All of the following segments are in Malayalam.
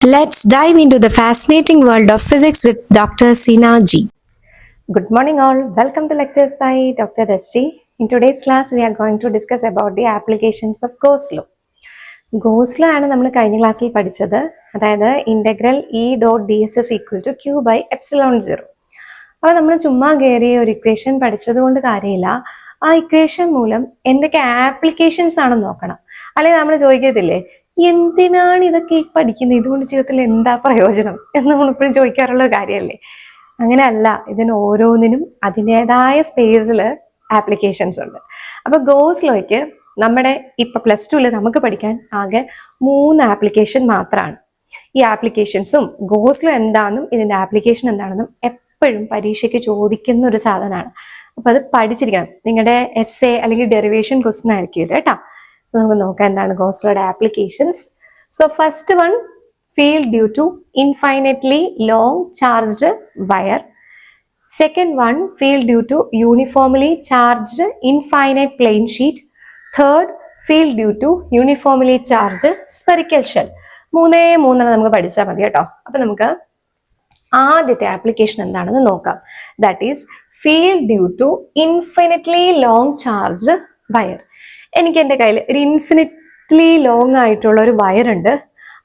Let's dive into the fascinating world of physics with Dr. Sina G. Good morning all. Welcome to lectures by Dr. S.G. In today's class, we are going to discuss about the applications of Gauss law. Gauss law ആണ് നമ്മൾ കഴിഞ്ഞ ക്ലാസ്സിൽ പഠിച്ചത്. അതായത് integral E dot D S is equal to Q by epsilon 0. അപ്പോൾ നമ്മൾ ചുമ്മാ കയറിയ ഒരു ഇക്വേഷൻ പഠിച്ചത് കൊണ്ട് കാര്യമില്ല. ആ ഇക്വേഷൻ മൂലം എന്തൊക്കെ ആപ്ലിക്കേഷൻസ് ആണെന്ന് നോക്കണം. അല്ലെങ്കിൽ നമ്മൾ ചോദിക്കത്തില്ലേ, എന്തിനാണ് ഇതൊക്കെ പഠിക്കുന്നത്, ഇതുകൊണ്ട് ജീവിതത്തിൽ എന്താ പ്രയോജനം എന്ന് നമ്മളിപ്പോഴും ചോദിക്കാറുള്ള കാര്യമല്ലേ. അങ്ങനെയല്ല, ഇതിന് ഓരോന്നിനും അതിൻ്റെതായ സ്പേസിൽ ആപ്ലിക്കേഷൻസ് ഉണ്ട്. അപ്പോൾ ഗോസ് ലോയ്ക്ക് നമ്മുടെ ഇപ്പം +2 നമുക്ക് പഠിക്കാൻ ആകെ 3 ആപ്ലിക്കേഷൻ മാത്രമാണ്. ഈ ആപ്ലിക്കേഷൻസും ഗോസ് ലോ എന്താണെന്നും ഇതിൻ്റെ ആപ്ലിക്കേഷൻ എന്താണെന്നും എപ്പോഴും പരീക്ഷയ്ക്ക് ചോദിക്കുന്ന ഒരു സാധനമാണ്. അപ്പോൾ അത് പഠിച്ചിരിക്കണം. നിങ്ങളുടെ എസ്സേ അല്ലെങ്കിൽ ഡെറിവേഷൻ ക്വസ്റ്റ്യൻ ആയിരിക്കും ഇത് കേട്ടോ. സോ നമുക്ക് നോക്കാം എന്താണ് ഗോസ് ലോയുടെ applications. So first one, field due to infinitely long charged wire. Second one, field due to uniformly charged infinite plane sheet. Third, field due to uniformly charged spherical shell. മൂന്നെണ്ണം നമുക്ക് പഠിച്ചാൽ മതി കേട്ടോ. അപ്പൊ നമുക്ക് ആദ്യത്തെ ആപ്ലിക്കേഷൻ എന്താണെന്ന് നോക്കാം. That is field due to infinitely long charged wire. എനിക്ക് എൻ്റെ കയ്യിൽ ഒരു ഇൻഫിനിറ്റ്ലി ലോങ് ആയിട്ടുള്ള ഒരു വയർ ഉണ്ട്.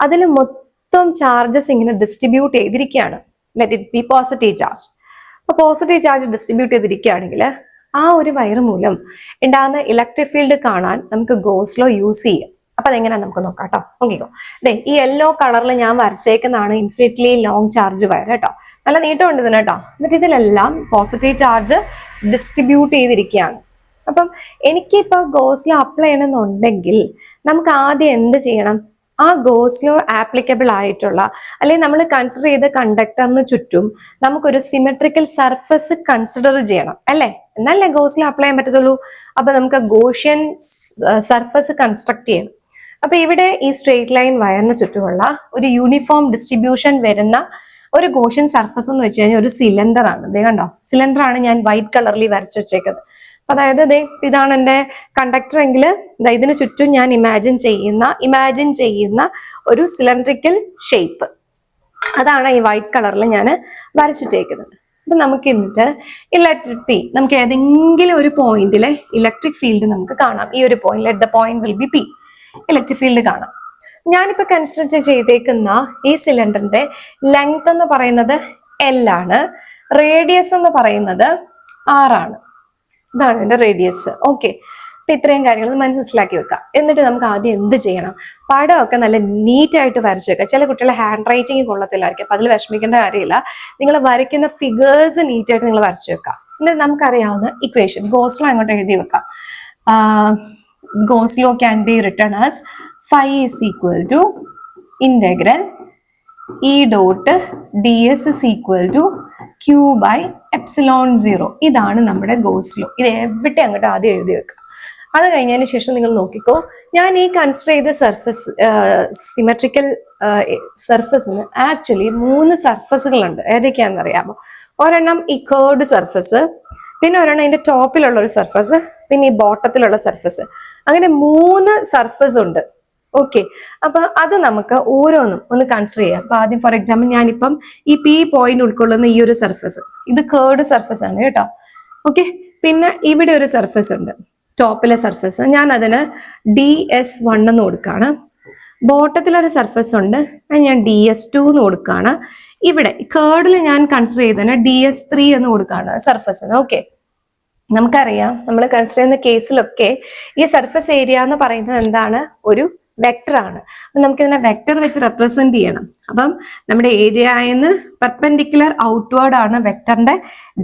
അതിൽ മൊത്തം ചാർജസ് ഇങ്ങനെ ഡിസ്ട്രിബ്യൂട്ട് ചെയ്തിരിക്കുകയാണ്. Let it be positive charge. അപ്പോൾ പോസിറ്റീവ് ചാർജ് ഡിസ്ട്രിബ്യൂട്ട് ചെയ്തിരിക്കുകയാണെങ്കിൽ ആ ഒരു വയർ മൂലം ഉണ്ടാകുന്ന ഇലക്ട്രിക് ഫീൽഡ് കാണാൻ നമുക്ക് ഗോസ് ലോ യൂസ് ചെയ്യാം. അപ്പൊ അതെങ്ങനെയാ നമുക്ക് നോക്കാം കേട്ടോ. നോക്കിക്കോ, അതെ ഈ യെല്ലോ കളറിൽ ഞാൻ വരച്ചേക്കുന്നതാണ് ഇൻഫിനിറ്റ്ലി ലോങ് ചാർജ് വയർ കേട്ടോ. നല്ല നീട്ടമുണ്ട് ഇതിന് കേട്ടോ. എന്നിട്ട് ഇതിലെല്ലാം പോസിറ്റീവ് ചാർജ് ഡിസ്ട്രിബ്യൂട്ട് ചെയ്തിരിക്കുകയാണ്. അപ്പം എനിക്കിപ്പോൾ ഗോസ് ലോ അപ്ലൈ ചെയ്യണമെന്നുണ്ടെങ്കിൽ നമുക്ക് ആദ്യം എന്ത് ചെയ്യണം? ആ ഗോസ് ലോ ആപ്ലിക്കബിൾ ആയിട്ടുള്ള അല്ലെങ്കിൽ നമ്മൾ കൺസിഡർ ചെയ്ത കണ്ടക്ടറിന് ചുറ്റും നമുക്കൊരു സിമെട്രിക്കൽ സർഫസ് കൺസിഡർ ചെയ്യണം അല്ലേ, എന്നല്ലേ ഗോസ് ലോ അപ്ലൈ ചെയ്യാൻ പറ്റത്തുള്ളൂ. അപ്പൊ നമുക്ക് ഗോഷ്യൻ സർഫസ് കൺസ്ട്രക്ട് ചെയ്യണം. അപ്പൊ ഇവിടെ ഈ സ്ട്രെയിറ്റ് ലൈൻ വയറിന് ചുറ്റുമുള്ള ഒരു യൂണിഫോം ഡിസ്ട്രിബ്യൂഷൻ വരുന്ന ഒരു ഗോഷ്യൻ സർഫസ് എന്ന് വെച്ച് കഴിഞ്ഞാൽ ഒരു സിലിണ്ടർ ആണ്. ഇതേ കണ്ടോ, സിലിണ്ടർ ആണ് ഞാൻ വൈറ്റ് കളറിൽ വരച്ചു വെച്ചേക്കുന്നത്. അതായത് ഇതാണ് എൻ്റെ കണ്ടക്ടർ എങ്കിൽ ഇതിന് ചുറ്റും ഞാൻ ഇമാജിൻ ചെയ്യുന്ന ഒരു സിലിണ്ടറിക്കൽ ഷേപ്പ്, അതാണ് ഈ വൈറ്റ് കളറിൽ ഞാൻ വരച്ചിട്ടേക്കുന്നത്. അപ്പൊ നമുക്ക് എന്നിട്ട് ഇലക്ട്രിക് ഫീൽഡ്, നമുക്ക് ഏതെങ്കിലും ഒരു പോയിന്റിലെ ഇലക്ട്രിക് ഫീൽഡ് നമുക്ക് കാണാം. ഈ ഒരു point, let the point will be P, electric field കാണാം. ഞാനിപ്പോ കൺസിഡർ ചെയ്തേക്കുന്ന ഈ സിലിണ്ടറിന്റെ ലെങ്ത് എന്ന് പറയുന്നത് L ആണ്, റേഡിയസ് എന്ന് പറയുന്നത് R ആണ്. ഇതാണ് എൻ്റെ റേഡിയസ്. ഓക്കെ, അപ്പൊ ഇത്രയും കാര്യങ്ങൾ മനസ്സിലാക്കി വെക്കാം. എന്നിട്ട് നമുക്ക് ആദ്യം എന്ത് ചെയ്യണം? പടമൊക്കെ നല്ല നീറ്റായിട്ട് വരച്ചു വെക്കാം. ചില കുട്ടികളെ ഹാൻഡ് റൈറ്റിംഗ് കൊള്ളത്തില്ലായിരിക്കും, അപ്പൊ അതിൽ വിഷമിക്കേണ്ട കാര്യമില്ല. നിങ്ങൾ വരയ്ക്കുന്ന ഫിഗേഴ്സ് നീറ്റായിട്ട് നിങ്ങൾ വരച്ചു വെക്കാം. എന്നിട്ട് നമുക്കറിയാവുന്ന ഇക്വേഷൻ ഗോസ് ലോ അങ്ങോട്ട് എഴുതി വെക്കാം. Goes law can be written as phi is equal to integral E dot ds is equal to Q by epsilon 0. ഇതാണ് നമ്മുടെ ഗോസ് ലോ. ഇത് എവിടെ അങ്ങോട്ട് ആദ്യം എഴുതി വെക്കുക. അത് കഴിഞ്ഞതിന് ശേഷം നിങ്ങൾ നോക്കിക്കോ, ഞാൻ ഈ കൺസിഡർ ചെയ്ത സർഫസ് സിമെട്രിക്കൽ സർഫസിന് ആക്ച്വലി 3 സർഫസുകളുണ്ട്. ഏതൊക്കെയാണെന്ന് അറിയാമോ? ഒരെണ്ണം ഈ കേർഡ് സർഫസ്, പിന്നെ ഒരെണ്ണം ഇതിന്റെ ടോപ്പിലുള്ള ഒരു സർഫസ്, പിന്നെ ഈ ബോട്ടത്തിലുള്ള സർഫസ്. അങ്ങനെ 3 സർഫസ് ഉണ്ട്. ഓക്കെ, അപ്പൊ അത് നമുക്ക് ഓരോന്നും ഒന്ന് കൺസിഡർ ചെയ്യാം. അപ്പൊ ആദ്യം ഫോർ എക്സാമ്പിൾ ഞാനിപ്പം ഈ P പോയിന്റ് ഉൾക്കൊള്ളുന്ന ഈ ഒരു സർഫസ്, ഇത് കേർഡ് സർഫസ് ആണ് കേട്ടോ. ഓക്കെ, പിന്നെ ഇവിടെ ഒരു സർഫസ് ഉണ്ട്, ടോപ്പിലെ സർഫസ്, ഞാൻ അതിന് DS1 എന്ന് കൊടുക്കുകയാണ്. ബോട്ടത്തിലൊരു സർഫസ് ഉണ്ട്, ഞാൻ DS2 എന്ന് കൊടുക്കുകയാണ്. ഇവിടെ കേർഡിൽ ഞാൻ കൺസിഡർ ചെയ്തതിന് DS3 എന്ന് കൊടുക്കുകയാണ് സർഫസിന്. ഓക്കെ, നമുക്കറിയാം നമ്മൾ കൺസിഡർ ചെയ്യുന്ന കേസിലൊക്കെ ഈ സർഫസ് ഏരിയ എന്ന് പറയുന്നത് എന്താണ്? ഒരു വെക്ടർ ആണ്. നമുക്കിതിനെ വെക്ടർ വെച്ച് റെപ്രസെന്റ് ചെയ്യണം. അപ്പം നമ്മുടെ ഏരിയന്ന് പെർപെൻഡിക്കുലർ ഔട്ട്വേർഡ് ആണ് വെക്ടറിന്റെ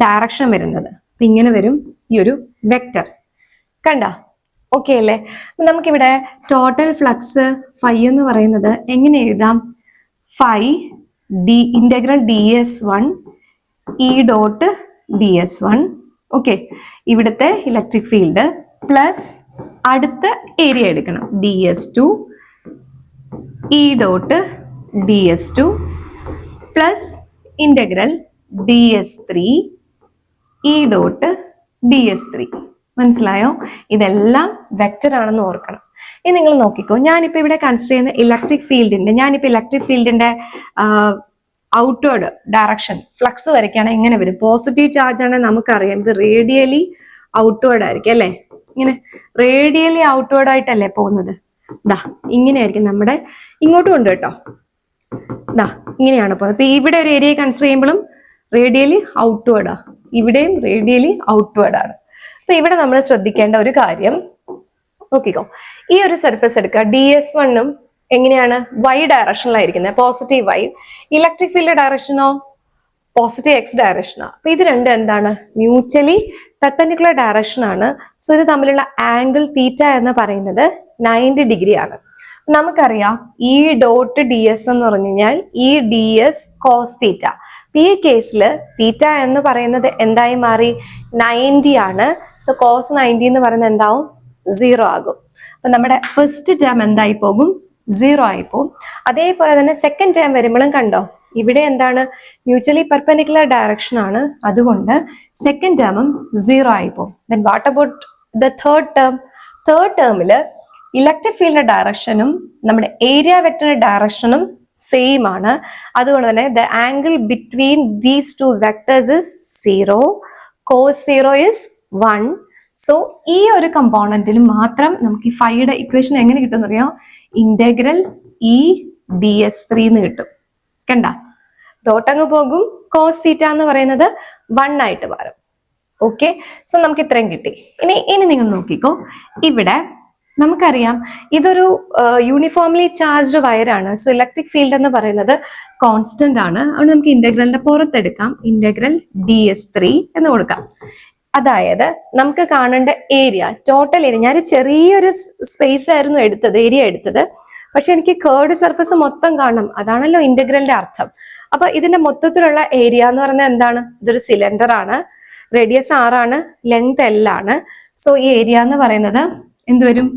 ഡയറക്ഷൻ വരുന്നത്. അപ്പൊ ഇങ്ങനെ വരും ഈ ഒരു വെക്ടർ, കണ്ടോ? ഓക്കെ അല്ലേ? നമുക്കിവിടെ ടോട്ടൽ ഫ്ലക്സ് ഫൈ എന്ന് പറയുന്നത് എങ്ങനെ എഴുതാം? Phi integral DS1 E dot DS1. Okay, ഇവിടുത്തെ ഇലക്ട്രിക് ഫീൽഡ് പ്ലസ് അടുത്ത ഏരിയ എടുക്കണം DS2 E dot DS2 plus integral DS3 E dot DS3. മനസ്സിലായോ? ഇതെല്ലാം വെക്ടർ ആണെന്ന് ഓർക്കണം. ഇനി നിങ്ങൾ നോക്കിക്കോ, ഞാനിപ്പോൾ ഇവിടെ കൺസിഡർ ചെയ്യുന്ന ഇലക്ട്രിക് ഫീൽഡിന്റെ ഔട്ട്വേർഡ് ഡയറക്ഷൻ ഫ്ലക്സ് വരയ്ക്കുകയാണെങ്കിൽ എങ്ങനെ വരും? പോസിറ്റീവ് ചാർജ് ആണെങ്കിൽ നമുക്കറിയാം ഇത് റേഡിയലി ഔട്ട്വേർഡ് ആയിരിക്കും അല്ലേ? ഇങ്ങനെ റേഡിയലി ഔട്ട്വേർഡ് ആയിട്ടല്ലേ പോകുന്നത്. ദാ ഇങ്ങനെയായിരിക്കും നമ്മുടെ ഇങ്ങോട്ടും ഉണ്ട് കേട്ടോ. ദാ ഇങ്ങനെയാണ് പോകുന്നത്. ഇപ്പൊ ഇവിടെ ഒരു ഏരിയ കൺസിഡർ ചെയ്യുമ്പോഴും റേഡിയലി ഔട്ട്വേർഡാ, ഇവിടെയും റേഡിയലി ഔട്ട്വേർഡ് ആണ്. അപ്പൊ ഇവിടെ നമ്മൾ ശ്രദ്ധിക്കേണ്ട ഒരു കാര്യം നോക്കിക്കോ, ഈ ഒരു സർഫസ് എടുക്കുക, DS1 എങ്ങനെയാണ് വൈ ഡയറക്ഷനിലായിരിക്കുന്നത്, പോസിറ്റീവ് വൈ. ഇലക്ട്രിക് ഫീൽഡ് ഡയറക്ഷനോ പോസിറ്റീവ് X ഡയറക്ഷനാ. അപ്പൊ ഇത് രണ്ടും എന്താണ്? മ്യൂച്വലി പെർപെൻഡിക്കുലർ ഡയറക്ഷൻ ആണ്. സോ ഇത് തമ്മിലുള്ള ആംഗിൾ തീറ്റ എന്ന് പറയുന്നത് 90 ഡിഗ്രി ആണ്. നമുക്കറിയാം ഈ ഡോട്ട് DS എന്ന് പറഞ്ഞു കഴിഞ്ഞാൽ ഈ DS കോസ് തീറ്റ. ഈ കേസിൽ തീറ്റ എന്ന് പറയുന്നത് എന്തായി മാറി? 90 ആണ്. സോ കോസ് 90 എന്ന് പറയുന്നത് എന്താവും? 0 ആകും. അപ്പൊ നമ്മുടെ ഫസ്റ്റ് ടേം എന്തായി പോകും? 0 ആയി പോകും. അതേപോലെ തന്നെ സെക്കൻഡ് ടേം വരുമ്പോഴും കണ്ടോ, ഇവിടെ എന്താണ്? മ്യൂച്വലി പെർപെൻഡിക്കുലർ ഡയറക്ഷൻ ആണ്, അതുകൊണ്ട് സെക്കൻഡ് ടേമും 0 ആയി പോകും. Then what about the third term? Third ടേമിൽ ഇലക്ട്രിക് ഫീൽഡിന്റെ ഡയറക്ഷനും നമ്മുടെ ഏരിയ വെക്ടറിന്റെ ഡയറക്ഷനും സെയിം ആണ്. അതുകൊണ്ട് തന്നെ the angle between these two vectors is 0, cos 0 is 1. So ഈ ഒരു കമ്പോണന്റിൽ മാത്രം നമുക്ക് ഈ ഫൈയുടെ ഇക്വേഷൻ എങ്ങനെ കിട്ടുമെന്ന് അറിയാം? ഇന്റഗ്രൽ DS3 എന്ന് കിട്ടും. കണ്ട, ഡോട്ടങ്ങ് പോകും, കോസ് തീറ്റ എന്ന് പറയുന്നത് 1 ആയിട്ട് മാറും. ഓക്കെ, സോ നമുക്ക് ഇത്രയും കിട്ടി. ഇനി നിങ്ങൾ നോക്കിക്കോ, ഇവിടെ നമുക്കറിയാം ഇതൊരു യൂണിഫോംലി ചാർജ്ഡ് വയറാണ്. സോ ഇലക്ട്രിക് ഫീൽഡ് എന്ന് പറയുന്നത് കോൺസ്റ്റന്റ് ആണ്. അതുകൊണ്ട് നമുക്ക് ഇന്റഗ്രലിന്റെ പുറത്തെടുക്കാം, ഇന്റഗ്രൽ DS3 എന്ന് കൊടുക്കാം. അതായത് നമുക്ക് കാണേണ്ട ഏരിയ, ടോട്ടൽ ഏരിയ, ഞാൻ ചെറിയൊരു സ്പേസ് ആയിരുന്നു ഏരിയ എടുത്തത്, പക്ഷെ എനിക്ക് കേർഡ് സർഫസ് മൊത്തം കാണണം. അതാണല്ലോ ഇന്റഗ്രലിന്റെ അർത്ഥം. അപ്പൊ ഇതിന്റെ മൊത്തത്തിലുള്ള ഏരിയ എന്ന് പറയുന്നത് എന്താണ്? ഇതൊരു സിലിണ്ടർ ആണ്, റേഡിയസ് 6 ആണ്, ലെങ്ത് L ആണ്. സോ ഈ ഏരിയ എന്ന് പറയുന്നത് എന്ത് വരും?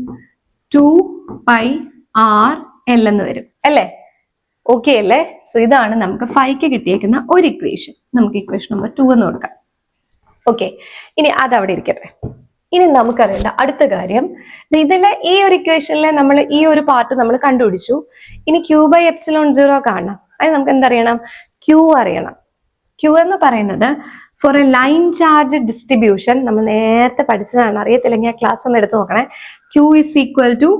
2πr_L എന്ന് വരും അല്ലേ? ഓക്കെ അല്ലേ? സോ ഇതാണ് നമുക്ക് 5ക്ക് കിട്ടിയേക്കുന്ന ഒരു ഇക്വേഷൻ. നമുക്ക് ഇക്വേഷൻ നമ്പർ 2 എന്ന് കൊടുക്കാം. ഓക്കെ, ഇനി അതവിടെ ഇരിക്കട്ടെ. ഇനി നമുക്കറിയേണ്ട അടുത്ത കാര്യം, ഇതിലെ ഈ ഒരു ഇക്വേഷനിലെ നമ്മൾ ഈ ഒരു പാർട്ട് നമ്മൾ കണ്ടുപിടിച്ചു. ഇനി Q/ε0 കാണണം. അത് നമുക്ക് എന്തറിയണം? Q അറിയണം. Q എന്ന് പറയുന്നത് for a line charge distribution, നമ്മൾ നേരത്തെ പഠിച്ചതാണ്, അറിയത്തില്ലെങ്കിൽ ആ ക്ലാസ് ഒന്ന് എടുത്ത് നോക്കണേ. Q is equal to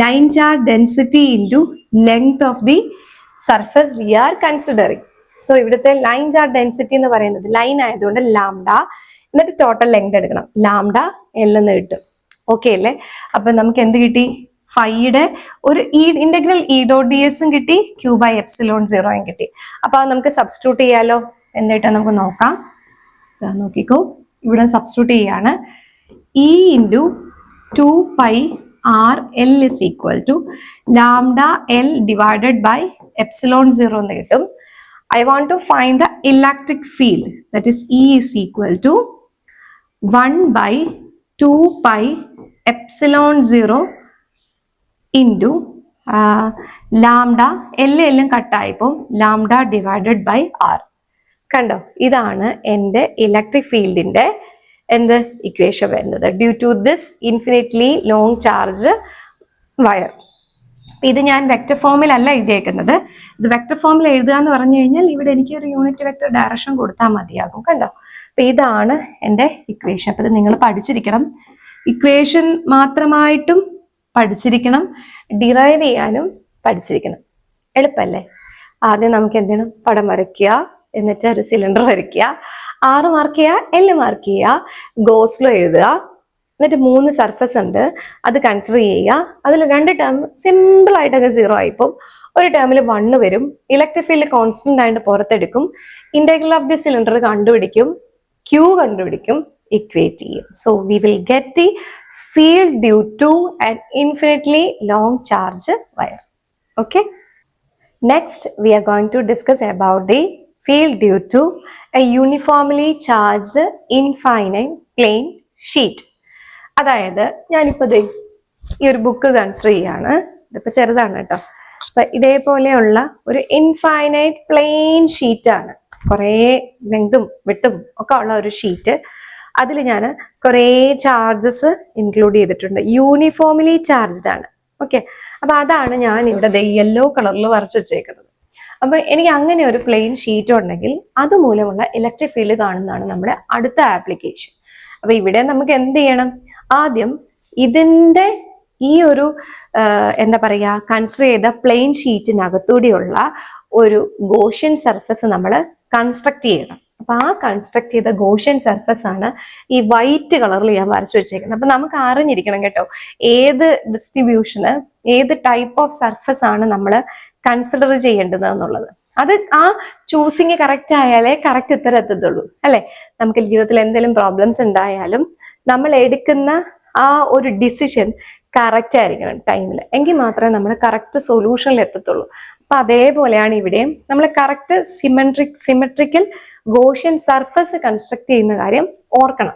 line charge density into length of the surface we are considering. So ഇവിടുത്തെ ലൈൻ ചാർജ് ഡെൻസിറ്റി എന്ന് പറയുന്നത് ലൈൻ ആയതുകൊണ്ട് ലാംഡ, എന്നിട്ട് ടോട്ടൽ ലെങ്ത് എടുക്കണം, ലാംഡ L എന്ന് കിട്ടും. ഓക്കെ അല്ലേ? അപ്പൊ നമുക്ക് എന്ത് കിട്ടി? ഫൈയുടെ ഒരു ഇന്റഗ്രൽ E.ds കിട്ടി, Q/ε0 കിട്ടി. അപ്പൊ അത് നമുക്ക് സബ്സ്റ്റിറ്റ്യൂട്ട് ചെയ്യാലോ. എന്നിട്ട് നമുക്ക് നോക്കാം. നോക്കിക്കോ, ഇവിടെ സബ്സ്റ്റിറ്റ്യൂട്ട് ചെയ്യാണ്. E into 2πr_L is equal to lambda L divided by ε0 എന്ന് കിട്ടും. I want to find the electric field, that is E is equal to 1/2πε0 into lambda എല്ലാം കട്ടായപ്പോൾ ലാംഡ ഡിവൈഡഡ് ബൈ R. കണ്ടോ, ഇതാണ് എൻ്റെ ഇലക്ട്രിക് ഫീൽഡിന്റെ എന്ത് ഇക്വേഷൻ വരുന്നത്, due to this infinitely long charge wire. ഇത് ഞാൻ വെക്ടർ ഫോമിലല്ല എഴുതിയേക്കുന്നത്. ഇത് വെക്ടർ ഫോമിൽ എഴുതുക എന്ന് പറഞ്ഞു കഴിഞ്ഞാൽ ഇവിടെ എനിക്ക് ഒരു യൂണിറ്റ് വെക്ടർ ഡയറക്ഷൻ കൊടുത്താൽ മതിയാകും. കണ്ടോ, അപ്പൊ ഇതാണ് എൻ്റെ ഇക്വേഷൻ. അപ്പൊ ഇത് നിങ്ങൾ പഠിച്ചിരിക്കണം, ഇക്വേഷൻ മാത്രമായിട്ടും പഠിച്ചിരിക്കണം, ഡിറൈവ് ചെയ്യാനും പഠിച്ചിരിക്കണം. എളുപ്പല്ലേ? ആദ്യം നമുക്ക് എന്താണ്? പടം വരയ്ക്കുക, എന്നിട്ട് ഒരു സിലിണ്ടർ വരയ്ക്കുക, R മാർക്ക് ചെയ്യുക, L മാർക്ക് ചെയ്യുക, ഗോസ്ലോ എഴുതുക, എന്നിട്ട് 3 സർഫസ് ഉണ്ട്, അത് കൺസിഡർ ചെയ്യുക. അതിൽ 2 ടേം സിമ്പിൾ ആയിട്ടൊക്കെ 0 ആയിപ്പോൾ, ഒരു ടേമിൽ 1 വരും. ഇലക്ട്രിക് ഫീൽഡ് കോൺസ്റ്റന്റ് ആയിട്ട് പുറത്തെടുക്കും, ഇന്റഗ്രൽ ഓഫ് ദി സിലിണ്ടർ കണ്ടുപിടിക്കും, Q കണ്ടുപിടിക്കും, ഇക്വേറ്റ് ചെയ്യും. So we will get the field due to an infinitely long charge wire. Okay. Next, we are going to discuss about the field due to a uniformly charged infinite plane sheet. അതായത് ഞാനിപ്പോൾ ഈ ഒരു ബുക്ക് കൺസിഡർ ചെയ്യാണ്. ഇതിപ്പോൾ ചെറുതാണ് കേട്ടോ. അപ്പൊ ഇതേപോലെയുള്ള ഒരു ഇൻഫൈനൈറ്റ് പ്ലെയിൻ ഷീറ്റ് ആണ്, കുറേ ലെങ്തും വിട്ടും ഒക്കെ ഉള്ള ഒരു ഷീറ്റ്. അതിൽ ഞാൻ കുറേ ചാർജസ് ഇൻക്ലൂഡ് ചെയ്തിട്ടുണ്ട്. യൂണിഫോംലി ചാർജ്ഡ് ആണ്. ഓക്കെ, അപ്പൊ അതാണ് ഞാൻ ഇവിടെ യെല്ലോ കളറിൽ വരച്ച് വെച്ചേക്കുന്നത്. അപ്പൊ എനിക്ക് അങ്ങനെ ഒരു പ്ലെയിൻ ഷീറ്റ് ഉണ്ടെങ്കിൽ അതുമൂലമുള്ള ഇലക്ട്രിക് ഫീൽഡ് കാണുന്നതാണ് നമ്മുടെ അടുത്ത ആപ്ലിക്കേഷൻ. അപ്പൊ ഇവിടെ നമുക്ക് എന്ത് ചെയ്യണം? ആദ്യം ഇതിന്റെ ഈ ഒരു എന്താ പറയാ, കൺസിഡർ ചെയ്ത പ്ലെയിൻ ഷീറ്റിനകത്തൂടെയുള്ള ഒരു ഗോഷ്യൻ സർഫസ് നമ്മൾ കൺസ്ട്രക്ട് ചെയ്യണം. അപ്പൊ ആ കൺസ്ട്രക്ട് ചെയ്ത ഗോഷ്യൻ സർഫസ് ആണ് ഈ വൈറ്റ് കളറിൽ ഞാൻ വരച്ചു വെച്ചേക്കുന്നത്. അപ്പൊ നമുക്ക് അറിഞ്ഞിരിക്കണം കേട്ടോ, ഏത് ഡിസ്ട്രിബ്യൂഷന് ഏത് ടൈപ്പ് ഓഫ് സർഫസ് ആണ് നമ്മൾ കൺസിഡർ ചെയ്യേണ്ടത് എന്നുള്ളത്. അത് ആ ചൂസിങ് കറക്റ്റ് ആയാലേ കറക്റ്റ് ഉത്തരം എത്തത്തുള്ളൂ അല്ലെ. നമുക്ക് ജീവിതത്തിൽ എന്തെങ്കിലും പ്രോബ്ലംസ് ഉണ്ടായാലും നമ്മൾ എടുക്കുന്ന ആ ഒരു ഡിസിഷൻ കറക്റ്റ് ആയിരിക്കണം ടൈമിൽ, എങ്കിൽ മാത്രമേ നമ്മൾ കറക്റ്റ് സൊല്യൂഷനിൽ എത്തത്തുള്ളൂ. അപ്പൊ അതേപോലെയാണ് ഇവിടെയും നമ്മൾ correct symmetrical Gaussian surface construct ചെയ്യുന്ന കാര്യം ഓർക്കണം.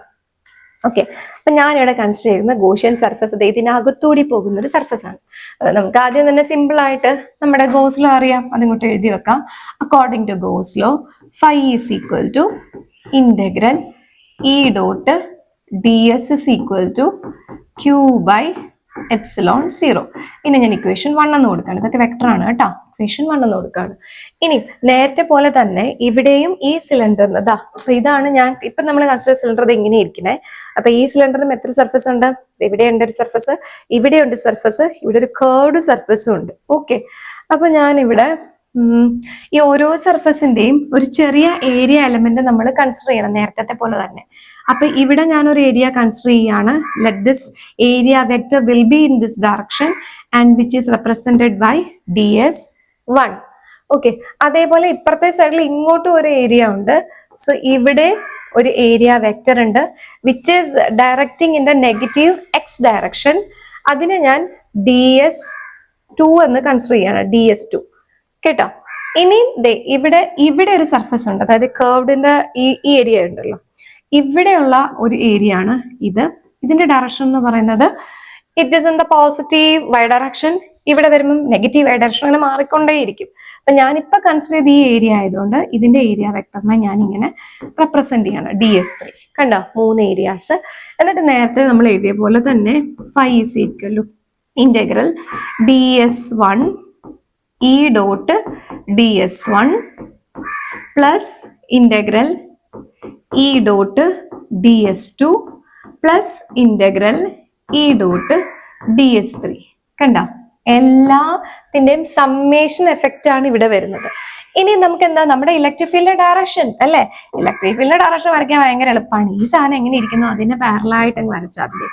ഓക്കെ, അപ്പൊ ഞാനിവിടെ കൺസിഡർ ചെയ്യുന്ന ഗോഷ്യൻ സർഫസ് ഇതിനകത്തൂടി പോകുന്ന ഒരു സർഫസ് ആണ്. നമുക്ക് ആദ്യം തന്നെ സിമ്പിൾ ആയിട്ട് നമ്മുടെ ഗോസ് ലോ അറിയാം, അതിങ്ങോട്ട് എഴുതി വെക്കാം. According to Gauss law, phi is equal to integral E dot D S is equal to Q by epsilon 0. ഇനി ഞാൻ ഇക്വേഷൻ 1 എന്ന് കൊടുക്കുകയാണ്. ഇതൊക്കെ വെക്ടർ ആണ് കേട്ടോ. ഇക്വേഷൻ 1 എന്ന് കൊടുക്കുകയാണ്. ഇനി നേരത്തെ പോലെ തന്നെ ഇവിടെയും ഈ സിലിണ്ടറിന് അപ്പൊ ഇതാണ് ഞാൻ ഇപ്പൊ നമ്മൾ കൺസിഡർ സിലിണ്ടർ ഇത് ഇങ്ങനെ ഇരിക്കണേ. അപ്പൊ ഈ സിലിണ്ടറിന് എത്ര സർഫസ് ഉണ്ട്? ഇവിടെ ഉണ്ട് ഒരു സർഫസ്, ഇവിടെ ഉണ്ട് സർഫസ്, ഇവിടെ ഒരു കേർഡ് സർഫസും ഉണ്ട്. ഓക്കെ, അപ്പൊ ഞാൻ ഇവിടെ ഈ ഓരോ സർഫസിന്റെയും ഒരു ചെറിയ ഏരിയ എലമെന്റ് നമ്മൾ കൺസിഡർ ചെയ്യണം നേരത്തെ പോലെ തന്നെ. അപ്പൊ ഇവിടെ ഞാൻ ഒരു ഏരിയ കൺസിഡർ ചെയ്യാണ്. Let this area vector will be in this direction and which is represented by ds1. Okay, അതേപോലെ ഇപ്പുറത്തെ സൈഡിൽ ഇങ്ങോട്ടും ഒരു ഏരിയ ഉണ്ട്. സോ ഇവിടെ ഒരു ഏരിയ വെക്ടർ ഉണ്ട് which is directing in the negative X direction. അതിനെ ഞാൻ ds2 എന്ന് കൺസിഡർ ചെയ്യാണ്, ds2 കേട്ടോ. ഇനി ഇവിടെ ഒരു സർഫസ് ഉണ്ട്, അതായത് കർവ്ഡിന്റെ ഈ ഏരിയ ഉണ്ടല്ലോ, ഇവിടെയുള്ള ഒരു ഏരിയ ആണ് ഇത്. ഇതിന്റെ ഡയറക്ഷൻ എന്ന് പറയുന്നത് it is in the positive Y direction. ഇവിടെ വരുമ്പോൾ നെഗറ്റീവ് വൈ ഡയറക്ഷൻ, അങ്ങനെ മാറിക്കൊണ്ടേയിരിക്കും. അപ്പൊ ഞാനിപ്പോ കൺസിഡർ ചെയ്ത് ഈ ഏരിയ ആയതുകൊണ്ട് ഇതിന്റെ ഏരിയ വെക്ടറിനെ ഞാൻ ഇങ്ങനെ റെപ്രസെന്റ് ചെയ്യാണ്, ds3. കണ്ടോ, 3 ഏരിയാസ്. എന്നിട്ട് നേരത്തെ നമ്മൾ എഴുതിയ പോലെ തന്നെ phi is equal to integral ds1 E dot ds1 plus integral E dot ds2 plus integral E dot ds3. കണ്ടോ, എല്ലാത്തിന്റെയും സമ്മേഷൻ എഫക്റ്റ് ആണ് ഇവിടെ വരുന്നത്. ഇനി നമുക്ക് എന്താ, നമ്മുടെ ഇലക്ട്രിക് ഫീൽഡ് ഡയറക്ഷൻ അല്ലെ. ഇലക്ട്രിക് ഫീൽഡ് ഡയറക്ഷൻ വരയ്ക്കാൻ ഭയങ്കര എളുപ്പമാണ്. ഈ സാധനം എങ്ങനെ ഇരിക്കുന്നു അതിനെ പാരലായിട്ട് അങ്ങ് വരച്ചാൽ മതി.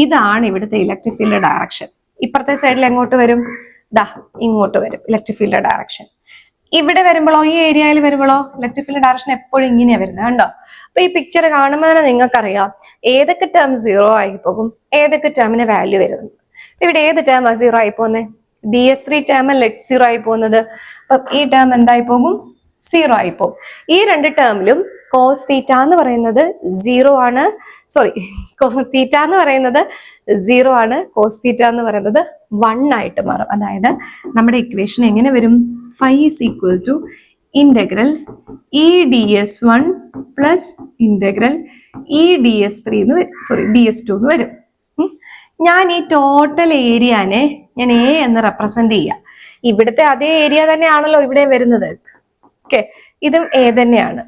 ഇതാണ് ഇവിടുത്തെ ഇലക്ട്രിക് ഫീൽഡ് ഡയറക്ഷൻ. ഇപ്പുറത്തെ സൈഡിൽ എങ്ങോട്ട് വരും? ഇങ്ങോട്ട് വരും ഇലക്ട്രിക് ഫീൽഡ് ഡയറക്ഷൻ. ഇവിടെ വരുമ്പോഴോ, ഈ ഏരിയയിൽ വരുമ്പോഴോ ഇലക്ട്രിക് ഫീൽഡ് ഡയറക്ഷൻ എപ്പോഴും ഇങ്ങനെയാ വരുന്നത്. കണ്ടോ, അപ്പൊ ഈ പിക്ചർ കാണുമ്പോൾ തന്നെ നിങ്ങൾക്കറിയാം ഏതൊക്കെ ടേം 0 ആയി പോകും, ഏതൊക്കെ ടേമിന് വാല്യൂ വരുന്നത്. ഇവിടെ ഏത് ടേം 0 ആയി പോകുന്നത്? ds3 ടേം അല്ലേ 0 ആയി പോകുന്നത്. അപ്പൊ ഈ ടേം എന്തായി പോകും? 0 ആയി പോകും. ഈ 2 ടേമിലും കോസ് തീറ്റ എന്ന് പറയുന്നത് 0 ആണ്. സോറി, തീറ്റ എന്ന് പറയുന്നത് 0 ആണ്, കോസ് തീറ്റ എന്ന് പറയുന്നത് 1 ആയിട്ട് മാറും. അതായത് നമ്മുടെ ഇക്വേഷൻ എങ്ങനെ വരും? Phi is equal to integral E ds1 plus integral E ds3 എന്ന് വരും, സോറി ds2 എന്ന് വരും. ഞാൻ ഈ ടോട്ടൽ ഏരിയനെ ഞാൻ എ എന്ന് റെപ്രസെന്റ് ചെയ്യാം. ഇവിടുത്തെ അതേ ഏരിയ തന്നെയാണല്ലോ ഇവിടെ വരുന്നത്. ഓക്കെ, ഇതും എ തന്നെയാണ്.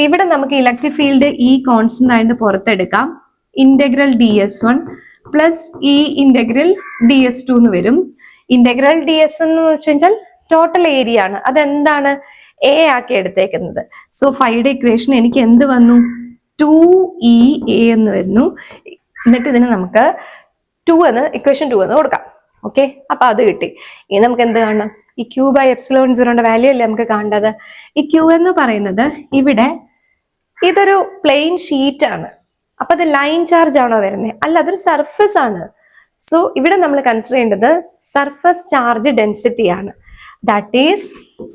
ഇവിടെ നമുക്ക് ഇലക്ട്രിക് ഫീൽഡ് ഈ കോൺസ്റ്റന്റ് ആയിട്ട് പുറത്തെടുക്കാം. ഇന്റഗ്രൽ ds1 പ്ലസ് ഈ ഇന്റഗ്രൽ ds2 എന്ന് വരും. ഇന്റഗ്രൽ ds എന്ന് വെച്ച് കഴിഞ്ഞാൽ ടോട്ടൽ ഏരിയ ആണ്. അതെന്താണ്? എ ആക്കി എടുത്തേക്കുന്നത്. സോ ഫൈയുടെ ഇക്വേഷൻ എനിക്ക് എന്ത് വന്നു? 2EA എന്ന് വരുന്നു. എന്നിട്ട് ഇതിന് നമുക്ക് ഇക്വേഷൻ 2 എന്ന് കൊടുക്കാം. ഓക്കെ, അപ്പൊ അത് കിട്ടി. ഇനി നമുക്ക് എന്ത് കാണണം? ഈ ക്യൂ ബൈ എപ്സിലോൺ 0ന്റെ വാല്യൂ അല്ലേ നമുക്ക് കാണേണ്ടത്. ഈ ക്യൂ എന്ന് പറയുന്നത് ഇവിടെ ഇതൊരു പ്ലെയിൻ ഷീറ്റ് ആണ്. അപ്പൊ അത് ലൈൻ ചാർജ് ആണോ വരുന്നത്? അല്ല, അതൊരു സർഫസ് ആണ്. സോ ഇവിടെ നമ്മൾ കൺസിഡർ ചെയ്യേണ്ടത് സർഫസ് ചാർജ് ഡെൻസിറ്റി ആണ്. ദാറ്റ് ഈസ്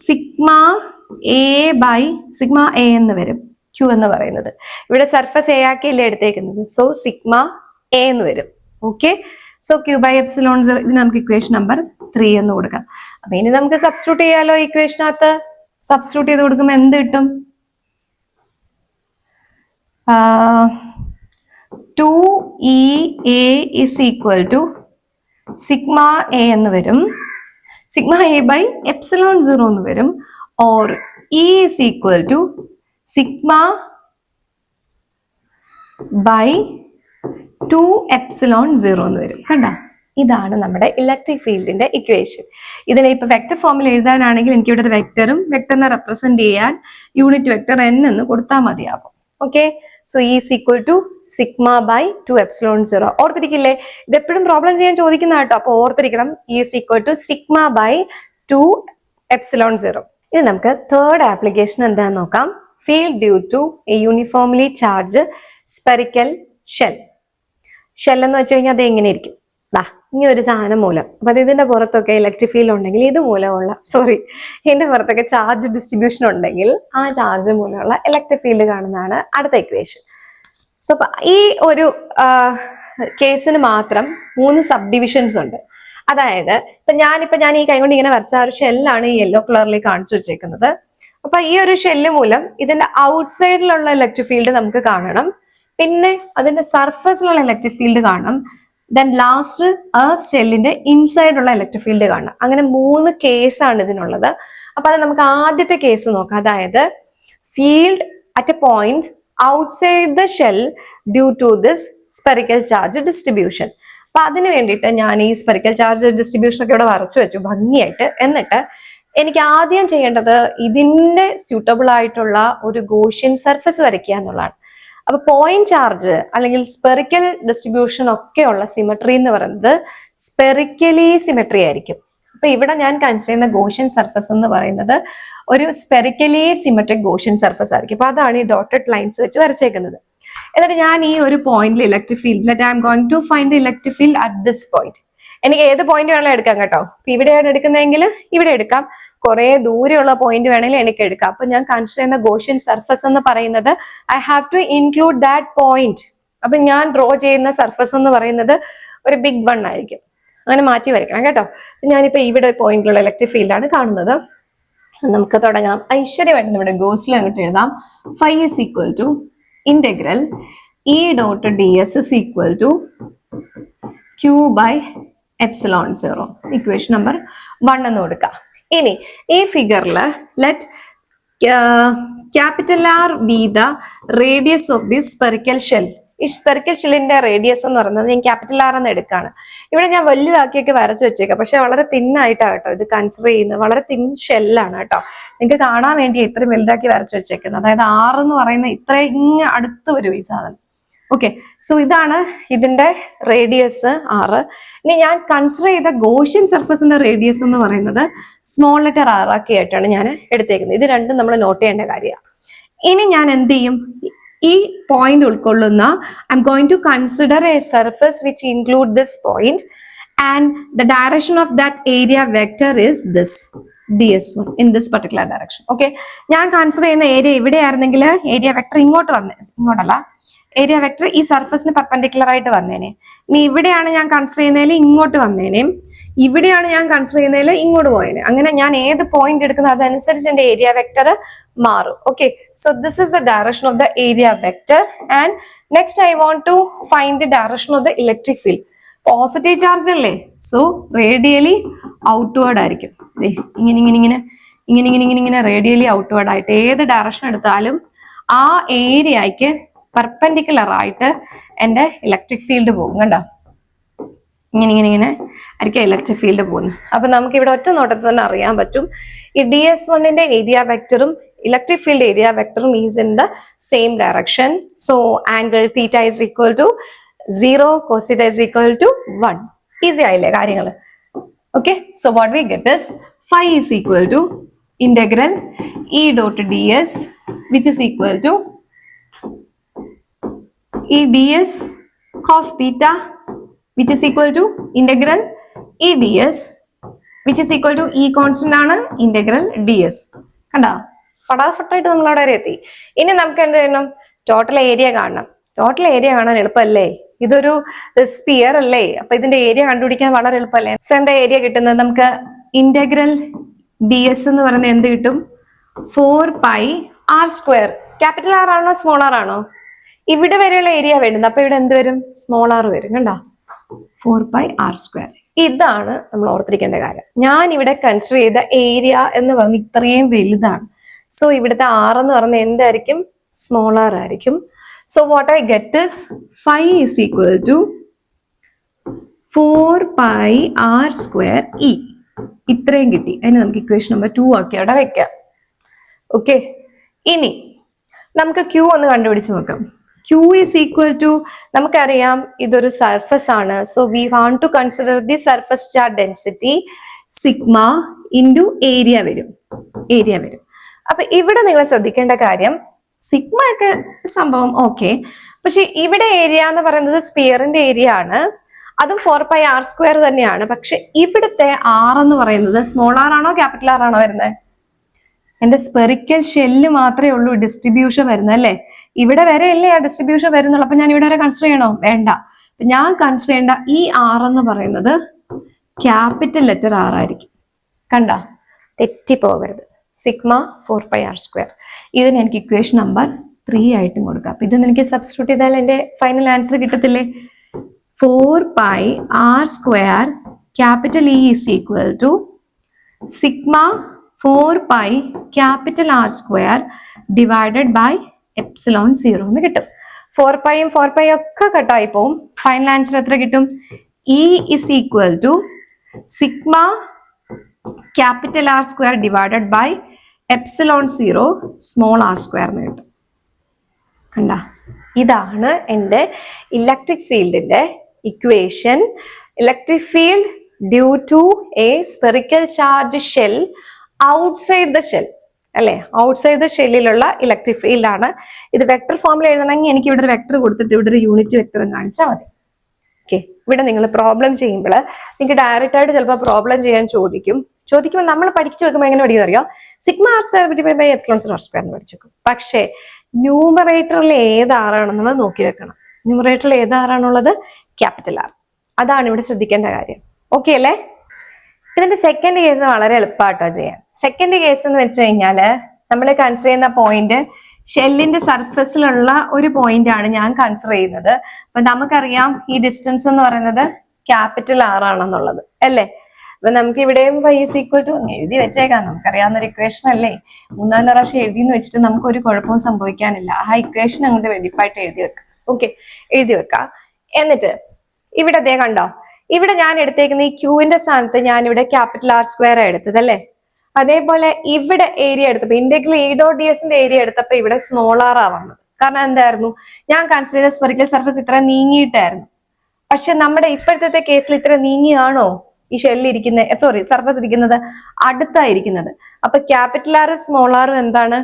സിഗ്മ എ എന്ന് വരും ക്യൂ എന്ന് പറയുന്നത്. ഇവിടെ സർഫസ് എ ആക്കിയല്ലേ എടുത്തേക്കുന്നത്. സോ സിഗ്മ എ എന്ന് വരും. Okay, so Q by epsilon 0 ഇത് നമുക്ക് ഇക്വേഷൻ നമ്പർ 3 എന്ന് കൊടുക്കാം. അപ്പൊ ഇനി നമുക്ക് സബ്സ്റ്റിറ്റ്യൂട്ട് ചെയ്യാലോ. ഇക്വേഷനകത്ത് സബ്സ്റ്റിറ്റ്യൂട്ട് ചെയ്ത് കൊടുക്കുമ്പോൾ എന്ത് കിട്ടും? 2EA is equal to sigma A എന്ന് വരും, സിഗ്മ എ ബൈ എപ്സിലോൺ 0 എന്ന് വരും, or E is equal to sigma by 2 epsilon 0 എന്ന് വരും. കണ്ട, ഇതാണ് നമ്മുടെ ഇലക്ട്രിക് ഫീൽഡിന്റെ ഇക്വേഷൻ. ഇതിനെ ഇപ്പൊ വെക്ടർ ഫോമിൽ എഴുതാനാണെങ്കിൽ എനിക്ക് ഇവിടെ ഒരു വെക്ടറും വെക്ടറിനെ റെപ്രസെന്റ് ചെയ്യാൻ യൂണിറ്റ് വെക്ടർ n എന്ന് കൊടുത്താൽ മതിയാകും. Okay, so E is equal to sigma by 2 epsilon 0. ഓർത്തിരിക്കില്ലേ? ഇത് എപ്പോഴും പ്രോബ്ലം ചെയ്യാൻ ചോദിക്കുന്ന കേട്ടോ, അപ്പൊ ഓർത്തിരിക്കണം. E is equal to sigma by 2 epsilon 0. ഇത് നമുക്ക് തേർഡ് ആപ്ലിക്കേഷൻ എന്താന്ന് നോക്കാം. Field due to a uniformly charge spherical shell. Shell എന്ന് വെച്ച് കഴിഞ്ഞാൽ അത് എങ്ങനെ ഇരിക്കും? ഇനി ഒരു സാധനം മൂലം, അപ്പൊ അത് ഇതിന്റെ പുറത്തൊക്കെ ഇലക്ട്രിക് ഫീൽഡ് ഉണ്ടെങ്കിൽ ഇത് മൂലമുള്ള ഇതിന്റെ പുറത്തൊക്കെ ചാർജ് ഡിസ്ട്രിബ്യൂഷൻ ഉണ്ടെങ്കിൽ ആ ചാർജ് മൂലമുള്ള ഇലക്ട്രിക് ഫീൽഡ് കാണുന്നതാണ് അടുത്ത ഇക്വേഷൻ. സോ ഈ ഒരു കേസിന് മാത്രം 3 സബ് ഡിവിഷൻസ് ഉണ്ട്. അതായത് ഞാൻ ഈ കൈ കൊണ്ട് ഇങ്ങനെ വരച്ച ആ ഒരു ഷെല്ലാണ് ഈ യെല്ലോ കളറിൽ കാണിച്ചു വെച്ചേക്കുന്നത്. അപ്പൊ ഈ ഒരു ഷെല്ല് മൂലം ഇതിന്റെ ഔട്ട്സൈഡിലുള്ള ഇലക്ട്രിക് ഫീൽഡ് നമുക്ക് കാണണം, പിന്നെ അതിന്റെ സർഫസിലുള്ള ഇലക്ട്രിക് ഫീൽഡ് കാണണം, ദെൻ ലാസ്റ്റ് ആ ഷെല്ലിന്റെ ഇൻസൈഡ് ഉള്ള ഇലക്ട്രിക് ഫീൽഡ് കാണണം. അങ്ങനെ 3 കേസാണ് ഇതിനുള്ളത്. അപ്പൊ അത് നമുക്ക് ആദ്യത്തെ കേസ് നോക്കാം. അതായത് field at a point outside the shell due to this spherical charge distribution. അപ്പൊ അതിന് വേണ്ടിയിട്ട് ഞാൻ ഈ സ്പെറിക്കൽ ചാർജ് ഡിസ്ട്രിബ്യൂഷൻ ഒക്കെ ഇവിടെ വരച്ചു വെച്ചു ഭംഗിയായിട്ട്. എന്നിട്ട് എനിക്ക് ആദ്യം ചെയ്യേണ്ടത് ഇതിന്റെ സ്യൂട്ടബിൾ ആയിട്ടുള്ള ഒരു ഗോഷ്യൻ സർഫസ് വരയ്ക്കുക എന്നുള്ളതാണ്. അപ്പൊ പോയിന്റ് ചാർജ് അല്ലെങ്കിൽ സ്പെറിക്കൽ ഡിസ്ട്രിബ്യൂഷൻ ഒക്കെ ഉള്ള സിമെട്രി എന്ന് പറയുന്നത് സ്പെറിക്കലി സിമെട്രി ആയിരിക്കും. അപ്പൊ ഇവിടെ ഞാൻ കൺസിഡർ ചെയ്യുന്ന ഗോഷ്യൻ സർഫസ് എന്ന് പറയുന്നത് ഒരു സ്പെറിക്കലി സിമെട്രിക് ഗോഷ്യൻ സർഫസ് ആയിരിക്കും. അപ്പൊ അതാണ് ഈ ഡോട്ടഡ് ലൈൻസ് വെച്ച് വരച്ചേക്കുന്നത്. എന്നിട്ട് ഞാൻ ഈ ഒരു പോയിന്റിൽ electric field I am going to find the electric field at this point. എനിക്ക് ഏത് പോയിന്റ് വേണമെങ്കിലും എടുക്കാം കേട്ടോ. ഇവിടെയാണ് എടുക്കുന്നതെങ്കിൽ ഇവിടെ എടുക്കാം, കുറെ ദൂരെയുള്ള പോയിന്റ് വേണമെങ്കിൽ എനിക്ക് എടുക്കാം. അപ്പൊ ഞാൻ കൺസിഡർ ചെയ്യുന്ന ഗോഷ്യൻ സർഫസ് എന്ന് പറയുന്നത് I have to include that point. അപ്പൊ ഞാൻ ഡ്രോ ചെയ്യുന്ന സർഫസ് എന്ന് പറയുന്നത് ഒരു ബിഗ് വൺ ആയിരിക്കും. അങ്ങനെ മാറ്റി വരയ്ക്കണം കേട്ടോ. ഞാനിപ്പോ ഇവിടെ പോയിന്റിലുള്ള ഇലക്ട്രിക് ഫീൽഡാണ് കാണുന്നത്. നമുക്ക് തുടങ്ങാം. ഐശ്വര്യമായിട്ട് നമ്മുടെ ഗോസ്ലോ അങ്ങോട്ട് എഴുതാം. Phi is equal to integral E dot D S is equal to Q by epsilon 0. Equation number 1 എന്ന് കൊടുക്കാം. ഇനി ഈ ഫിഗറിൽ let capital R be the radius of the spherical shell. ഈ സ്പെറിക്കൽ ഷെല്ലിന്റെ റേഡിയസ് എന്ന് പറയുന്നത് ഞാൻ ക്യാപിറ്റൽ ആർ എന്ന് എടുക്കാണ്. ഇവിടെ ഞാൻ വലുതാക്കിയൊക്കെ വരച്ചു വെച്ചേക്കാം, പക്ഷെ വളരെ തിന്നായിട്ടാണ് കേട്ടോ ഇത് കൺസിഡർ ചെയ്യുന്നത്. വളരെ തിൻ ഷെല്ലാണ് കേട്ടോ. നിങ്ങൾക്ക് കാണാൻ വേണ്ടി ഇത്രയും വലുതാക്കി വരച്ചു വെച്ചേക്കുന്നത്. അതായത് 6 എന്ന് പറയുന്ന ഇത്രയും അടുത്ത് വരും ഈ സാധനം. ഓക്കെ, സോ ഇതാണ് ഇതിന്റെ റേഡിയസ് 6. ഇനി ഞാൻ കൺസിഡർ ചെയ്ത ഗോഷ്യൻ സർഫസിന്റെ റേഡിയസ് എന്ന് പറയുന്നത് സ്മോൾ ലെറ്റർ r ആക്കി ആയിട്ടാണ് ഞാൻ എടുത്തേക്കുന്നത്. ഇത് രണ്ടും നമ്മൾ നോട്ട് ചെയ്യേണ്ട കാര്യമാണ്. ഇനി ഞാൻ എന്ത് ചെയ്യും? ഈ പോയിന്റ് ഉൾക്കൊള്ളുന്ന I am going to consider a surface which include this point and the direction of that area vector is this ds1 in this particular direction. Okay, ഞാൻ കൺസിഡർ ചെയ്യുന്ന ഏരിയ ഇവിടെ ആയിരുന്നെങ്കിൽ ഏരിയ വെക്ടർ ഇങ്ങോട്ടല്ല, ഏരിയ വെക്ടർ ഈ സർഫസിന് പെർപെൻഡിക്കുലർ ആയിട്ട് വന്നേനെ. ഇനി ഇവിടെയാണ് ഞാൻ കൺസിഡർ ചെയ്യുന്നതിൽ ഇങ്ങോട്ട് വന്നേനേം, ഇവിടെയാണ് ഞാൻ കൺസിഡർ ചെയ്യുന്നതിൽ ഇങ്ങോട്ട് പോയേനെ. അങ്ങനെ ഞാൻ ഏത് പോയിന്റ് എടുക്കുന്നത് അതനുസരിച്ച് എന്റെ ഏരിയ വെക്ടർ മാറും. Okay, so this is the direction of the area vector and next I want to find the direction of the electric field. Positive charge അല്ലേ, സോ റേഡിയലി ഔട്ട്വേർഡ് ആയിരിക്കും. ഇങ്ങനെ റേഡിയലി ഔട്ട്വേർഡ് ആയിട്ട് ഏത് ഡയറക്ഷൻ എടുത്താലും ആ ഏരിയയ്ക്ക് പെർപെൻഡിക്കുലർ ആയിട്ട് എന്റെ ഇലക്ട്രിക് ഫീൽഡ് പോകും. കണ്ടോ, ഇങ്ങനെ ആയിരിക്കും ഇലക്ട്രിക് ഫീൽഡ് പോകുന്നത്. അപ്പൊ നമുക്ക് ഇവിടെ ഒറ്റ നോട്ടത്തിൽ തന്നെ അറിയാൻ പറ്റും ഈ ds1ന്റെ ഏരിയ വെക്ടറും ഇലക്ട്രിക് ഫീൽഡ് ഏരിയ വെക്ടറും is in the same direction. So angle theta is equal to 0, cos theta is equal to 1. Easy ആയില്ലേ കാര്യങ്ങൾ? Okay, so what we get is phi is equal to integral E dot ds which is equal to E ds cos theta which is equal to integral E ds which is equal to E constant ആണ് integral ds. കണ്ടോ, ഫടാഫട്ടായിട്ട് നമ്മൾ അവിടെ വരെ എത്തി. ഇനി നമുക്ക് എന്ത് ചെയ്യണം? ടോട്ടൽ ഏരിയ കാണണം. ടോട്ടൽ ഏരിയ കാണാൻ എളുപ്പമല്ലേ? ഇതൊരു സ്പിയർ അല്ലേ, അപ്പൊ ഇതിന്റെ ഏരിയ കണ്ടുപിടിക്കാൻ വളരെ എളുപ്പമല്ലേ? സോ എന്താ ഏരിയ കിട്ടുന്നത് നമുക്ക്? ഇന്റഗ്രൽ ds എന്ന് പറയുന്നത് എന്ത് കിട്ടും? 4 pi r square. Capital R ആണോ സ്മോൾ ആർ ആണോ? ഇവിടെ വരെയുള്ള ഏരിയ വരുന്നത്. അപ്പൊ ഇവിടെ എന്ത് വരും? സ്മോൾ ആർ വരും. കണ്ടോ? 4πr². ഇതാണ് നമ്മൾ ഓർത്തിരിക്കേണ്ട കാര്യം. ഞാൻ ഇവിടെ കൺസിഡർ ചെയ്ത ഏരിയ എന്ന് പറഞ്ഞ് ഇത്രയും വലുതാണ്. സോ ഇവിടുത്തെ ആർ എന്ന് പറഞ്ഞ എന്തായിരിക്കും? സ്മോൾ ആർ ആയിരിക്കും. So what I get is phi is equal to 4πr²e. ഇത്രയും കിട്ടി. അതിന് നമുക്ക് ഇക്വേഷൻ നമ്പർ 2 ആക്കി അവിടെ വെക്കാം. ഓക്കെ, ഇനി നമുക്ക് Q ഒന്ന് കണ്ടുപിടിച്ച് നോക്കാം. Q is equal to, നമുക്കറിയാം ഇതൊരു സർഫസ് ആണ്. So we want to consider the surface charge density sigma into area വരും. അപ്പൊ ഇവിടെ നിങ്ങൾ ശ്രദ്ധിക്കേണ്ട കാര്യം, സിഗ്മ ഒക്കെ സംഭവം ഓക്കെ, പക്ഷെ ഇവിടെ ഏരിയ എന്ന് പറയുന്നത് സ്പിയറിന്റെ ഏരിയ ആണ്. അതും 4πr² തന്നെയാണ്. പക്ഷെ ഇവിടുത്തെ ആർ എന്ന് പറയുന്നത് സ്മോൾ ആർ ആണോ ക്യാപിറ്റൽ ആർ ആണോ വരുന്നത്? എന്റെ സ്പെറിക്കൽ ഷെല്ല് മാത്രമേ ഉള്ളൂ ഡിസ്ട്രിബ്യൂഷൻ വരുന്നത് അല്ലേ? ഇവിടെ വരെ അല്ലേ ആ ഡിസ്ട്രിബ്യൂഷൻ വരുന്നുള്ളൂ. അപ്പൊ ഞാൻ ഇവിടെ വരെ കൺസിഡർ ചെയ്യണോ? വേണ്ട. ഞാൻ കൺസിഡർ ചെയ്യേണ്ട ഈ ആർ എന്ന് പറയുന്നത് ക്യാപിറ്റൽ ലെറ്റർ ആർ ആയിരിക്കും. കണ്ട, തെറ്റിപ്പോകരുത്. Sigma 4πr². ഇതിന് എനിക്ക് ഇക്വേഷൻ നമ്പർ 3 ആയിട്ടും കൊടുക്കാം. അപ്പൊ ഇത് എനിക്ക് സബ്സ്റ്റിറ്റ്യൂട്ട് ചെയ്താൽ എന്റെ ഫൈനൽ ആൻസർ കിട്ടത്തില്ലേ? 4πr² capital E is equal to sigma 4π capital R² divided by epsilon 0 എന്ന് കിട്ടും. 4πയും 4πയും ഒക്കെ കട്ടായി പോവും. ഫൈനൽ ആൻസർ എത്ര കിട്ടും? E is equal to sigma capital R² divided by epsilon 0 small r² എന്ന് കിട്ടും. കണ്ട, ഇതാണ് എൻ്റെ ഇലക്ട്രിക് ഫീൽഡിന്റെ equation. Electric field due to a spherical charge shell outside the shell അല്ലെ? ഔട്ട്സൈഡ് ദ ഷെല്ലിലുള്ള ഇലക്ട്രിക് ഫീൽഡ് ആണ്. ഇത് വെക്ടർ ഫോമിൽ എഴുതണമെങ്കിൽ എനിക്ക് ഇവിടെ ഒരു വെക്ടർ കൊടുത്തിട്ട് ഇവിടെ ഒരു യൂണിറ്റ് വെക്ടർ കാണിച്ചാൽ മതി. ഓക്കെ, ഇവിടെ നിങ്ങൾ പ്രോബ്ലം ചെയ്യുമ്പോൾ നിങ്ങൾക്ക് ഡയറക്റ്റ് ആയിട്ട് ചിലപ്പോൾ പ്രോബ്ലം ചെയ്യാൻ ചോദിക്കുമ്പോൾ നമ്മൾ പഠിച്ചു വെക്കുമ്പോൾ എങ്ങനെ പഠിക്കുന്നത് അറിയാം? Sigma r² by epsilon 0 r² എന്ന് പഠിച്ചു വെക്കും. പക്ഷേ ന്യൂമറേറ്ററിൽ ഏത് ആറാണെന്നുള്ളത് നോക്കി വെക്കണം. ന്യൂമറേറ്ററിൽ ഏത് ആറാണുള്ളത്? Capital R. അതാണ് ഇവിടെ ശ്രദ്ധിക്കേണ്ട കാര്യം. ഓക്കെ അല്ലേ? ഇതിന്റെ സെക്കൻഡ് കേസ് വളരെ എളുപ്പമായിട്ടോ ചെയ്യാൻ. സെക്കൻഡ് കേസ് എന്ന് വെച്ച് കഴിഞ്ഞാല് നമ്മൾ കൺസിഡർ ചെയ്യുന്ന പോയിന്റ് ഷെല്ലിന്റെ സർഫസിലുള്ള ഒരു പോയിന്റ് ആണ് ഞാൻ കൺസിഡർ ചെയ്യുന്നത്. അപ്പൊ നമുക്കറിയാം ഈ ഡിസ്റ്റൻസ് എന്ന് പറയുന്നത് ക്യാപിറ്റൽ ആർ ആണെന്നുള്ളത് അല്ലേ? അപ്പൊ നമുക്ക് ഇവിടെയും y is equal to എഴുതി വെച്ചേക്കാം. നമുക്കറിയാവുന്ന ഒരു ഇക്വേഷൻ അല്ലേ? 3-4 പ്രാവശ്യം എഴുതിന്ന് വെച്ചിട്ട് നമുക്ക് ഒരു കുഴപ്പവും സംഭവിക്കാനില്ല. ആ ഇക്വേഷൻ അങ്ങോട്ട് വെടിപ്പായിട്ട് എഴുതി വെക്കാം. ഓക്കെ, എഴുതി വെക്കാം. എന്നിട്ട് ഇവിടെ അതേ കണ്ടോ, ഇവിടെ ഞാൻ എടുത്തേക്കുന്ന ഈ ക്യൂവിന്റെ സ്ഥാനത്ത് ഞാൻ ഇവിടെ ക്യാപിറ്റൽ R² എടുത്തത് അല്ലേ? അതേപോലെ ഇവിടെ ഏരിയ എടുത്തപ്പോ ഇന്റഗ്രൽ E.ds ഏരിയ എടുത്തപ്പോ ഇവിടെ സ്മോൾ ആർ ആ വന്നത്. കാരണം എന്തായിരുന്നു? ഞാൻ കൺസിഡർ ചെയ്ത സ്പെറിക്കൽ സർഫസ് ഇത്ര നീങ്ങിയിട്ടായിരുന്നു. പക്ഷെ നമ്മുടെ ഇപ്പോഴത്തെ കേസിൽ ഇത്ര നീങ്ങിയാണോ ഈ ഷെല്ല് ഇരിക്കുന്നത്? സോറി, സർഫസ് ഇരിക്കുന്നത് അടുത്തായിരിക്കുന്നത്. അപ്പൊ ക്യാപിറ്റൽ ആർ സ്മോൾ ആറും എന്താണ്?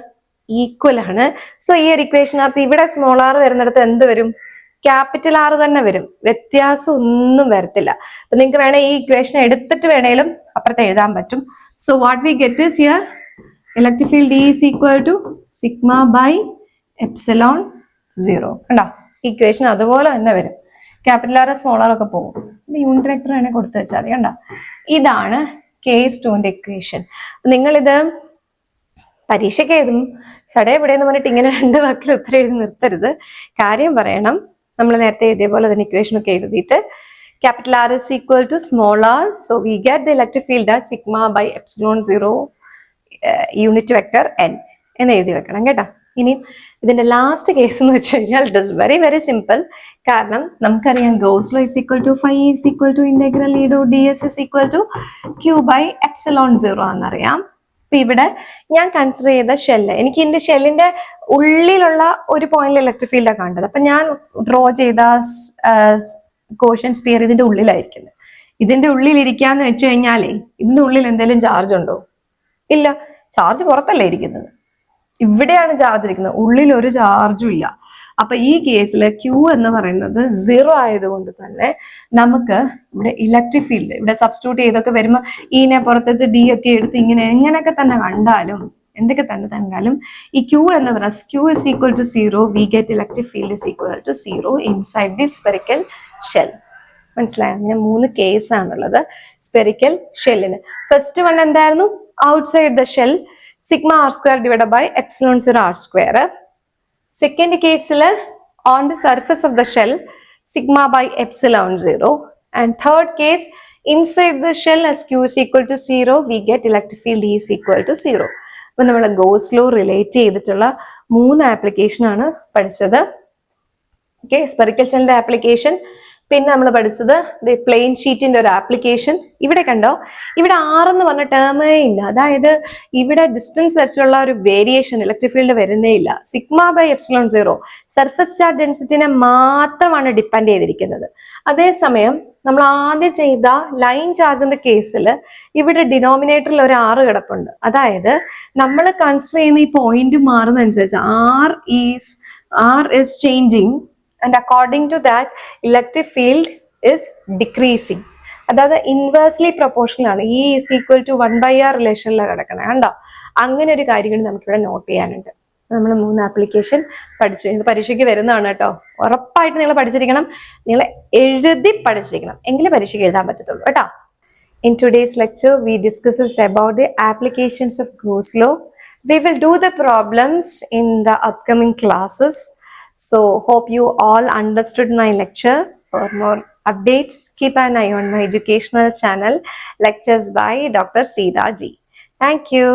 ഈക്വൽ ആണ്. സോ ഈ ഒരു ഇക്വേഷനകത്ത് ഇവിടെ സ്മോൾ ആർ വരുന്നിടത്ത് എന്ത് വരും? ക്യാപിറ്റൽ ആർ തന്നെ വരും. വ്യത്യാസം ഒന്നും വരത്തില്ല. അപ്പൊ നിങ്ങൾക്ക് വേണേ ഈ ഇക്വേഷൻ എടുത്തിട്ട് വേണേലും അപ്പുറത്ത് എഴുതാൻ പറ്റും. So what we get is here electric field E is equal to sigma by epsilon 0. കണ്ടോ, ഇക്വേഷൻ അതുപോലെ തന്നെ വരും. ക്യാപിറ്റൽ ആർ സ്മോൾ ആർ ഒക്കെ പോകും. യൂണിറ്റ് വെക്ടർ വേണേ കൊടുത്തു വെച്ചാൽ മതി. കണ്ടോ, ഇതാണ് കേസ് 2ന്റെ ഇക്വേഷൻ. നിങ്ങളിത് പരീക്ഷയ്ക്ക് എഴുതും ചടയെ എവിടെയെന്ന് പറഞ്ഞിട്ട് ഇങ്ങനെ 2 വാക്കിൽ ഉത്തരം എഴുതി നിർത്തരുത്. കാര്യം പറയണം. നമ്മൾ നേരത്തെ എഴുതിയ പോലെ തന്നെ ഇക്വേഷൻ ഒക്കെ എഴുതിയിട്ട് capital R is equal to small R. So we get the electric field as sigma by epsilon 0 unit vector n എന്ന് എഴുതി വെക്കണം കേട്ടോ. ഇനി ഇതിന്റെ ലാസ്റ്റ് കേസ് എന്ന് വെച്ച് കഴിഞ്ഞാൽ it is very very simple. കാരണം നമുക്കറിയാം Gauss law is equal to phi is equal to integral E.ds is equal to q by epsilon 0 എന്നറിയാം. അപ്പൊ ഇവിടെ ഞാൻ കൺസിഡർ ചെയ്ത ഷെല്ല്, എനിക്ക് ഇതിന്റെ ഷെല്ലിന്റെ ഉള്ളിലുള്ള ഒരു പോയിന്റിൽ ഇലക്ട്രിക് ഫീൽഡാണ് കണ്ടത്. അപ്പൊ ഞാൻ ഡ്രോ ചെയ്ത ഗോഷ്യൻ സ്പിയർ ഇതിന്റെ ഉള്ളിലായിരിക്കുന്നത്. ഇതിന്റെ ഉള്ളിൽ ഇരിക്കാന്ന് വെച്ച് കഴിഞ്ഞാലേ ഇതിന്റെ ഉള്ളിൽ എന്തെങ്കിലും ചാർജ് ഉണ്ടോ? ഇല്ല, ചാർജ് പുറത്തല്ലേ ഇരിക്കുന്നത്. ഇവിടെയാണ് ചാർജ് ഇരിക്കുന്നത്, ഉള്ളിൽ ഒരു ചാർജും ഇല്ല. അപ്പൊ ഈ കേസിൽ Q എന്ന് പറയുന്നത് 0 ആയതുകൊണ്ട് തന്നെ നമുക്ക് ഇവിടെ ഇലക്ട്രിക് ഫീൽഡ് ഇവിടെ സബ്സ്റ്റിറ്റ്യൂട്ട് ചെയ്തൊക്കെ വരുമ്പോൾ ഈനെ പുറത്തത് D ഒക്കെ എടുത്ത് ഇങ്ങനെ എങ്ങനെയൊക്കെ തന്നെ കണ്ടാലും എന്തൊക്കെ തന്നെ തന്നാലും ഈ Q എന്ന് പറയുന്നത് Q is equal to 0, we get electric field is equal to 0 inside this spherical shell. മനസ്സിലായോ? അങ്ങനെ 3 കേസ് ആണുള്ളത് സ്പെറിക്കൽ ഷെല്ലിന്. ഫസ്റ്റ് വൺ എന്തായിരുന്നു? Outside the shell sigma R² divide by epsilon 0 R². Second കേസിൽ on the surface of the shell, sigma by epsilon 0. And third case, inside the shell as q is equal to 0, we get electric field E is equal to 0. അപ്പോൾ നമ്മൾ ഗോസ് ലോ റിലേറ്റ് ചെയ്തിട്ടുള്ള 3 ആപ്ലിക്കേഷൻ ആണ് പഠിച്ചത്. ഓക്കെ, സ്പെറിക്കൽ ഷെല്ലിന്റെ ആപ്ലിക്കേഷൻ, പിന്നെ നമ്മൾ പഠിച്ചത് പ്ലെയിൻ ഷീറ്റിന്റെ ഒരു ആപ്ലിക്കേഷൻ. ഇവിടെ കണ്ടോ, ഇവിടെ ആറെന്ന് പറഞ്ഞ ടേമേ ഇല്ല. അതായത് ഇവിടെ ഡിസ്റ്റൻസ് വെച്ചുള്ള ഒരു വേരിയേഷൻ ഇലക്ട്രിക് ഫീൽഡ് വരുന്നേ ഇല്ല. Sigma by epsilon 0 surface charge ഡെൻസിറ്റിനെ മാത്രമാണ് ഡിപ്പെൻഡ് ചെയ്തിരിക്കുന്നത്. അതേസമയം നമ്മൾ ആദ്യം ചെയ്ത ലൈൻ ചാർജിന്റെ കേസിൽ ഇവിടെ ഡിനോമിനേറ്ററിൽ ഒരു 6 കിടപ്പുണ്ട്. അതായത് നമ്മൾ കൺസിഡർ ചെയ്യുന്ന ഈ point മാറുന്നതനുസരിച്ച് R is changing, and according to that electric field is decreasing. അതായത് ഇൻവേഴ്സ്ലി പ്രൊപ്പോർഷണൽ ആണ്. E is equal to 1/r റിലേഷനിലാണ് കിടക്കണേ. കണ്ടോ, അങ്ങനെ ഒരു കാര്യം കൂടി നമുക്കിവിടെ നോട്ട് ചെയ്യാനുണ്ട്. നമ്മൾ 3 ആപ്ലിക്കേഷൻ പഠിച്ചു. ഇത് പരീക്ഷയ്ക്ക് വരുന്നതാണ് കേട്ടോ. ഉറപ്പായിട്ട് നിങ്ങൾ പഠിച്ചിരിക്കണം, നിങ്ങൾ എഴുതി പഠിച്ചിരിക്കണം, എങ്കിലേ പരീക്ഷയ്ക്ക് എഴുതാൻ പറ്റത്തുള്ളൂ കേട്ടോ. In today's lecture we discusses about the applications of Gauss law. We will do the problems in the upcoming classes. So hope you all understood my lecture. For more updates, keep an eye on my educational channel, Lectures by Dr. Seetha Ji. Thank you.